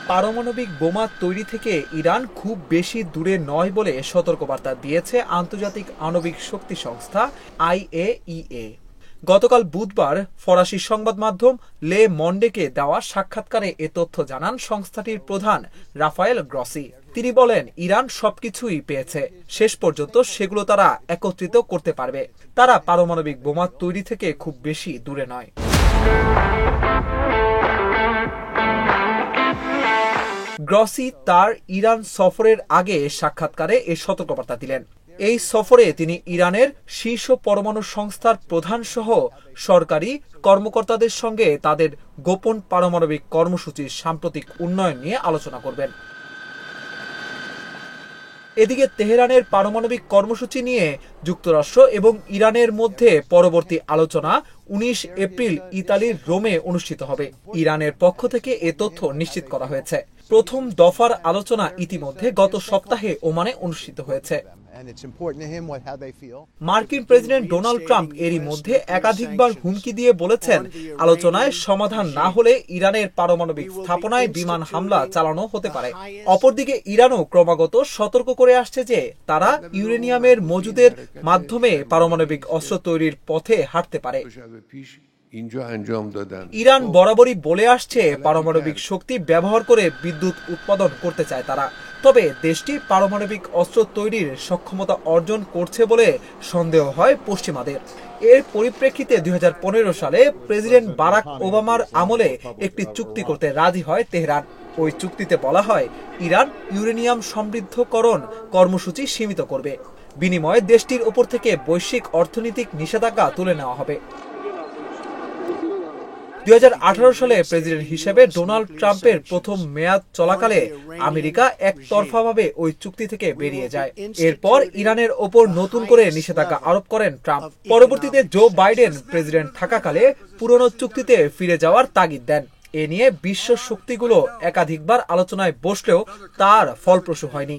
পারমাণবিক বোমা তৈরি থেকে ইরান খুব বেশি দূরে নয় বলে সতর্কবার্তা দিয়েছে আন্তর্জাতিক আণবিক শক্তি সংস্থা IAEA। গতকাল বুধবার ফরাসি সংবাদ মাধ্যম লে মন্ডেকে দেওয়া সাক্ষাৎকারে এ তথ্য জানান সংস্থাটির প্রধান রাফায়েল গ্রসি। তিনি বলেন, ইরান সবকিছুই পেয়েছে, শেষ পর্যন্ত সেগুলো তারা একত্রিত করতে পারবে। তারা পারমাণবিক বোমা তৈরি থেকে খুব বেশি দূরে নয়। গ্রসি তার ইরান সফরের আগে সাক্ষাৎকারে এ সতর্কবার্তা দিলেন। এই সফরে তিনি ইরানের শীর্ষ পরমাণু সংস্থার প্রধান সহ সরকারি কর্মকর্তাদের সঙ্গে তাদের গোপন পারমাণবিক কর্মসূচির সাম্প্রতিক উন্নয়ন নিয়ে আলোচনা করবেন। এদিকে তেহরানের পারমাণবিক কর্মসূচি নিয়ে যুক্তরাষ্ট্র এবং ইরানের মধ্যে পরবর্তী আলোচনা 19 এপ্রিল ইতালির রোমে অনুষ্ঠিত হবে। ইরানের পক্ষ থেকে এ তথ্য নিশ্চিত করা হয়েছে। প্রথম দফার আলোচনা ইতিমধ্যে গত সপ্তাহে ওমানে অনুষ্ঠিত হয়েছে। মার্কিন প্রেসিডেন্ট ডোনাল্ড ট্রাম্প এরই মধ্যে একাধিকবার হুমকি দিয়ে বলেছেন, আলোচনায় সমাধান না হলে ইরানের পারমাণবিক স্থাপনায় বিমান হামলা চালানো হতে পারে। অপরদিকে ইরানও ক্রমাগত সতর্ক করে আসছে যে তারা ইউরেনিয়ামের মজুদের মাধ্যমে পারমাণবিক অস্ত্র তৈরির পথে হাঁটতে পারে। ইরান বরাবরই বলে আসছে পারমাণবিক শক্তি ব্যবহার করে বিদ্যুৎ উৎপাদন করতে চায় তারা। তবে দেশটি পারমাণবিক অস্ত্র তৈরির সক্ষমতা অর্জন করছে বলে সন্দেহ হয় পশ্চিমাদের। এর পরিপ্রেক্ষিতে 2015 সালে প্রেসিডেন্ট বারাক ওবামার আমলে একটি চুক্তি করতে রাজি হয় তেহরান। ওই চুক্তিতে বলা হয়, ইরান ইউরেনিয়াম সমৃদ্ধকরণ কর্মসূচি সীমিত করবে, বিনিময়ে দেশটির উপর থেকে বৈশ্বিক অর্থনৈতিক নিষেধাজ্ঞা তুলে নেওয়া হবে। 2018 সালে প্রেসিডেন্ট হিসেবে ডোনাল্ড ট্রাম্পের প্রথম মেয়াদ চলাকালে আমেরিকা একতরফাভাবে ওই চুক্তি থেকে বেরিয়ে যায়। এরপর ইরানের ওপর নতুন করে নিষেধাজ্ঞা আরোপ করেন ট্রাম্প। পরবর্তীতে জো বাইডেন প্রেসিডেন্ট থাকাকালে পুরনো চুক্তিতে ফিরে যাওয়ার তাগিদ দেন। এ নিয়ে বিশ্ব শক্তিগুলো একাধিকবার আলোচনায় বসলেও তার ফলপ্রসূ হয়নি।